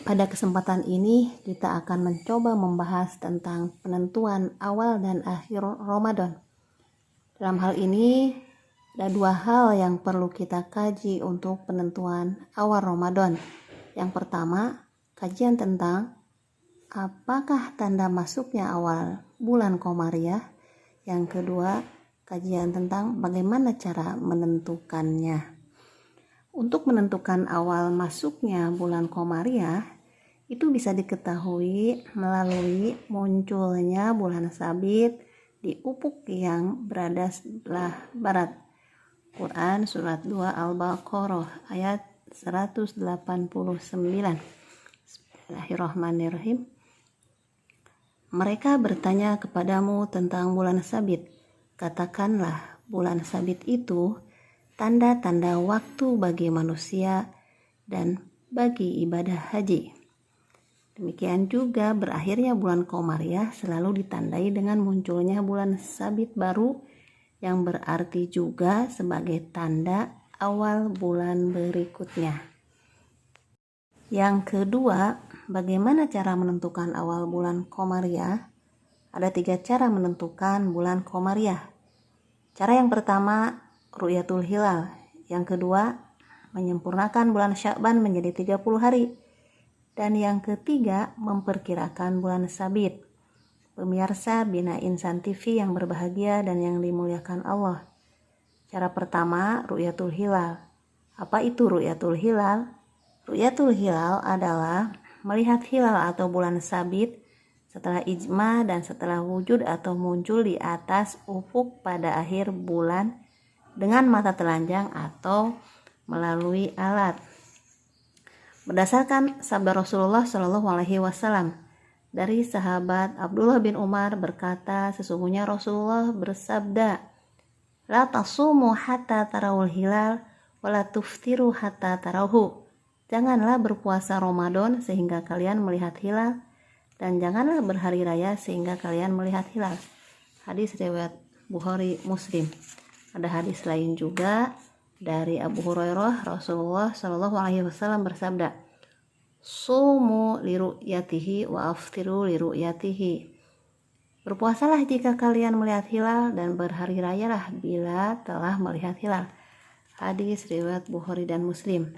Pada kesempatan ini kita akan mencoba membahas tentang penentuan awal dan akhir Ramadan. Dalam hal ini ada dua hal yang perlu kita kaji untuk penentuan awal Ramadan. Yang pertama, kajian tentang apakah tanda masuknya awal bulan Komariah. Yang kedua, kajian tentang bagaimana cara menentukannya. Untuk menentukan awal masuknya bulan Komariah, itu bisa diketahui melalui munculnya bulan sabit di ufuk yang berada sebelah barat. Quran surat 2 Al-Baqarah ayat 189. Bismillahirrahmanirrahim. Mereka bertanya kepadamu tentang bulan sabit. Katakanlah, bulan sabit itu tanda-tanda waktu bagi manusia dan bagi ibadah haji. Demikian juga berakhirnya bulan Komariah selalu ditandai dengan munculnya bulan sabit baru yang berarti juga sebagai tanda awal bulan berikutnya. Yang kedua, bagaimana cara menentukan awal bulan Komariah? Ada 3 cara menentukan bulan Komariah. Cara yang pertama, ru'yatul hilal. Yang kedua, menyempurnakan bulan Sya'ban menjadi 30 hari. Dan yang ketiga, memperkirakan bulan sabit. Pemirsa Bina Insan TV yang berbahagia dan yang dimuliakan Allah. Cara pertama, ru'yatul hilal. Apa itu ru'yatul hilal? Ru'yatul hilal adalah melihat hilal atau bulan sabit setelah ijma dan setelah wujud atau muncul di atas ufuk pada akhir bulan dengan mata telanjang atau melalui alat. Berdasarkan sabda Rasulullah Shallallahu Alaihi Wasallam dari sahabat Abdullah bin Umar berkata, sesungguhnya Rasulullah bersabda, la tasumu hatta tarawul hilal, wa la tuftiru hatta tarawhu. Janganlah berpuasa Ramadan sehingga kalian melihat hilal, dan janganlah berhari raya sehingga kalian melihat hilal. Hadis riwayat Bukhari Muslim. Ada hadis lain juga dari Abu Hurairah, Rasulullah Shallallahu Alaihi Wasallam bersabda, sumu liru'yatihi wa aftiru liru'yatihi. Berpuasalah jika kalian melihat hilal dan berhari rayalah bila telah melihat hilal. Hadis riwayat Bukhari dan Muslim.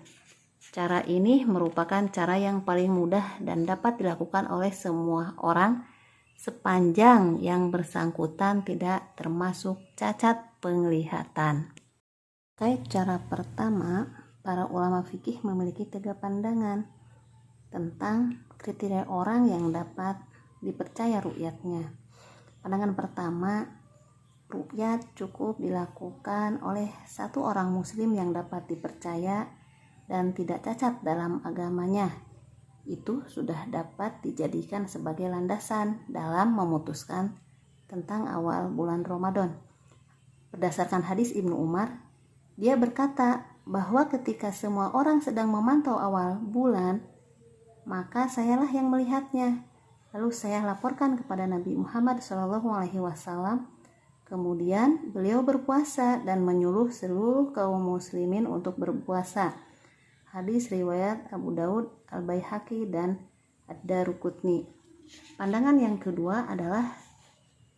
Cara ini merupakan cara yang paling mudah dan dapat dilakukan oleh semua orang sepanjang yang bersangkutan tidak termasuk cacat penglihatan. Terkait cara pertama, para ulama fikih memiliki 3 pandangan tentang kriteria orang yang dapat dipercaya ru'yatnya. Pandangan pertama, ru'yat cukup dilakukan oleh satu orang muslim yang dapat dipercaya dan tidak cacat dalam agamanya. Itu sudah dapat dijadikan sebagai landasan dalam memutuskan tentang awal bulan Ramadan. Berdasarkan hadis Ibnu Umar, dia berkata bahwa ketika semua orang sedang memantau awal bulan, maka sayalah yang melihatnya. Lalu saya laporkan kepada Nabi Muhammad SAW. Kemudian beliau berpuasa dan menyuruh seluruh kaum muslimin untuk berpuasa. Hadis riwayat Abu Daud, Al-Baihaqi, dan Ad-Daruqutni. Pandangan yang kedua adalah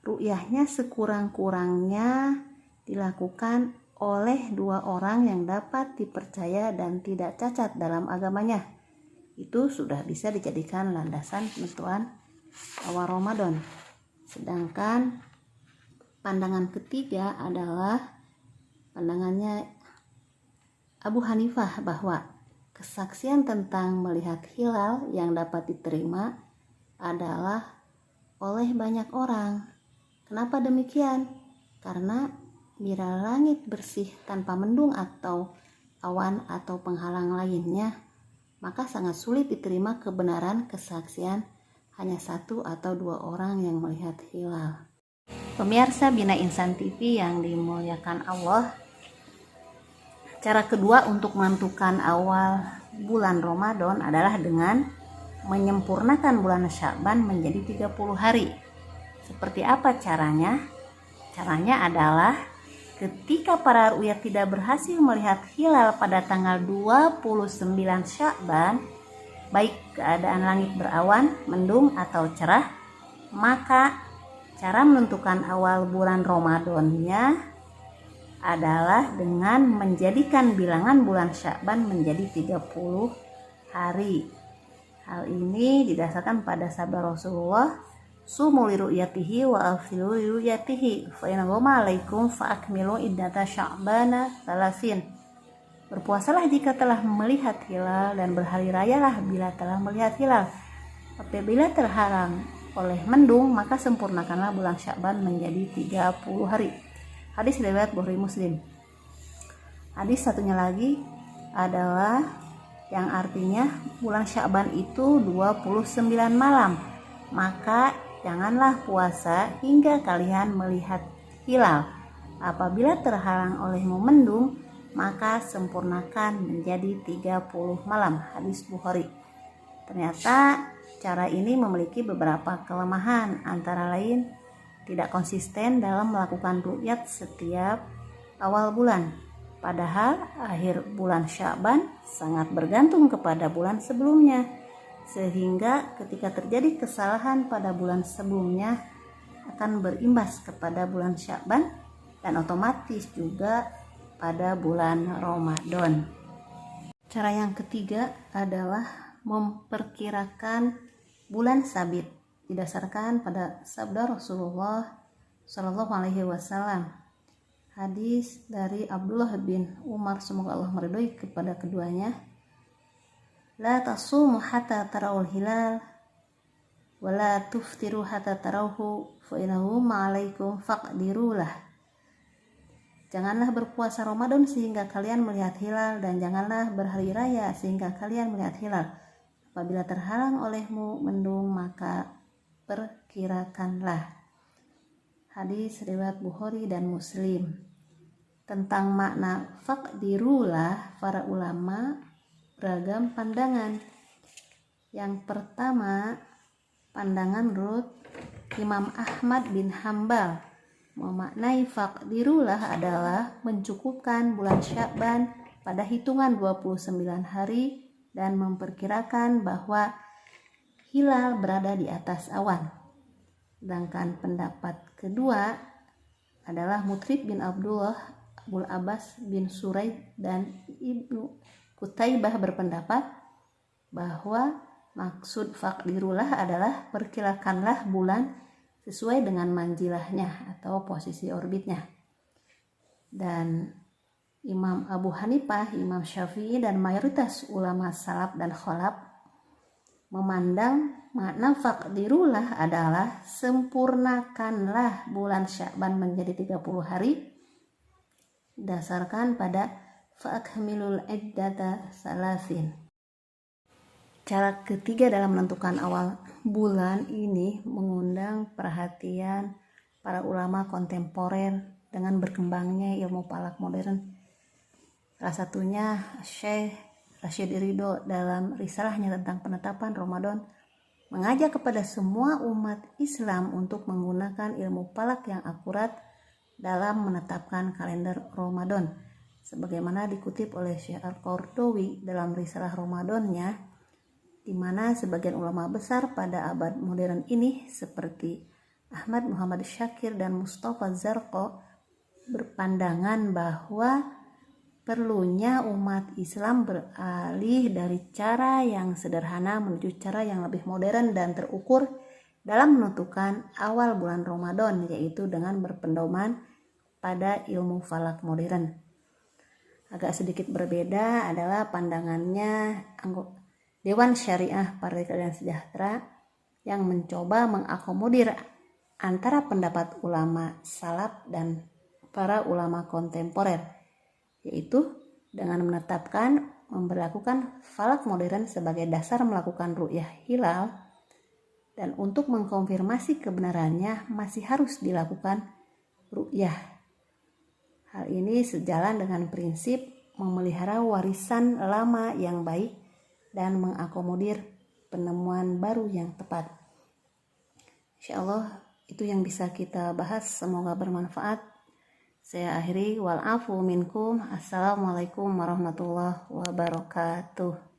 ru'yahnya sekurang-kurangnya dilakukan oleh 2 orang yang dapat dipercaya dan tidak cacat dalam agamanya. Itu sudah bisa dijadikan landasan penentuan awal Ramadan. Sedangkan pandangan ketiga adalah pandangannya Abu Hanifah bahwa kesaksian tentang melihat hilal yang dapat diterima adalah oleh banyak orang. Kenapa demikian? Karena bila langit bersih tanpa mendung atau awan atau penghalang lainnya, maka sangat sulit diterima kebenaran kesaksian hanya 1 atau 2 orang yang melihat hilal. Pemirsa Bina Insan TV yang dimuliakan Allah, cara kedua untuk menentukan awal bulan Ramadan adalah dengan menyempurnakan bulan Sya'ban menjadi 30 hari. Seperti apa caranya? Caranya adalah ketika para ru'yat tidak berhasil melihat hilal pada tanggal 29 Sya'ban, baik keadaan langit berawan, mendung atau cerah, maka cara menentukan awal bulan Ramadannya adalah dengan menjadikan bilangan bulan Sya'ban menjadi 30 hari. Hal ini didasarkan pada sabda Rasulullah, sumu li ru'yatihi wa afilu li ru'yatihi fa in ghama alaikum fa akmilu iddata sya'bana 30. Berpuasalah jika telah melihat hilal dan berhari rayalah bila telah melihat hilal. Apabila terhalang oleh mendung maka sempurnakanlah bulan Sya'ban menjadi 30 hari. Hadis riwayat Bukhari Muslim. Hadis satunya lagi adalah yang artinya bulan Sya'ban itu 29 malam. Maka janganlah puasa hingga kalian melihat hilal. Apabila terhalang olehmu mendung, maka sempurnakan menjadi 30 malam. Hadis Bukhari. Ternyata cara ini memiliki beberapa kelemahan, antara lain tidak konsisten dalam melakukan ru'yat setiap awal bulan. Padahal akhir bulan Sya'ban sangat bergantung kepada bulan sebelumnya, sehingga ketika terjadi kesalahan pada bulan sebelumnya akan berimbas kepada bulan Sya'ban dan otomatis juga pada bulan Ramadan. Cara yang ketiga adalah memperkirakan bulan sabit didasarkan pada sabda Rasulullah Shallallahu Alaihi Wasallam. Hadis dari Abdullah bin Umar, semoga Allah meridhoi kepada keduanya. La tasumu hatta tarawul hilal wa la tuftiru hatta tarawhu fa innahu ma'alaikum faqdirulah. Janganlah berpuasa Ramadan sehingga kalian melihat hilal, dan janganlah berhari raya sehingga kalian melihat hilal. Apabila terhalang olehmu mendung maka perkirakanlah. Hadis riwayat Bukhari dan Muslim. Tentang makna faqdirulah, para ulama beragam pandangan. Yang pertama, pandangan menurut Imam Ahmad bin Hambal memaknai faqdirulah adalah mencukupkan bulan Sya'ban pada hitungan 29 hari dan memperkirakan bahwa hilal berada di atas awan. Sedangkan pendapat kedua adalah Mutrib bin Abdullah, Abul Abbas bin Suraid dan Ibnu Qutaibah berpendapat bahwa maksud faqdirullah adalah perkirakanlah bulan sesuai dengan manjilahnya atau posisi orbitnya. Dan Imam Abu Hanifah, Imam Syafi'i dan mayoritas ulama salaf dan khalaf memandang makna faqdirullah adalah sempurnakanlah bulan Sya'ban menjadi 30 hari dasarkan pada fa'akmilul iddata salasin. Cara ketiga dalam menentukan awal bulan ini mengundang perhatian para ulama kontemporer dengan berkembangnya ilmu falak modern. Salah satunya Syekh Rashid Ridho dalam risalahnya tentang penetapan Ramadan mengajak kepada semua umat Islam untuk menggunakan ilmu falak yang akurat dalam menetapkan kalender Ramadan, sebagaimana dikutip oleh Syekh Al-Qardawi dalam risalah Ramadannya, di mana sebagian ulama besar pada abad modern ini seperti Ahmad Muhammad Syakir dan Mustafa Zarqo berpandangan bahwa perlunya umat Islam beralih dari cara yang sederhana menuju cara yang lebih modern dan terukur dalam menentukan awal bulan Ramadan, yaitu dengan berpedoman pada ilmu falak modern. Agak sedikit berbeda adalah pandangannya Dewan Syariah Partai Keadilan Sejahtera yang mencoba mengakomodir antara pendapat ulama salaf dan para ulama kontemporer, yaitu dengan menetapkan memberlakukan falak modern sebagai dasar melakukan ru'yah hilal, dan untuk mengkonfirmasi kebenarannya masih harus dilakukan ru'yah. Hal ini sejalan dengan prinsip memelihara warisan lama yang baik dan mengakomodir penemuan baru yang tepat. Insyaallah itu yang bisa kita bahas, semoga bermanfaat. Saya akhiri, wal afu minkum. Assalamualaikum warahmatullahi wabarakatuh.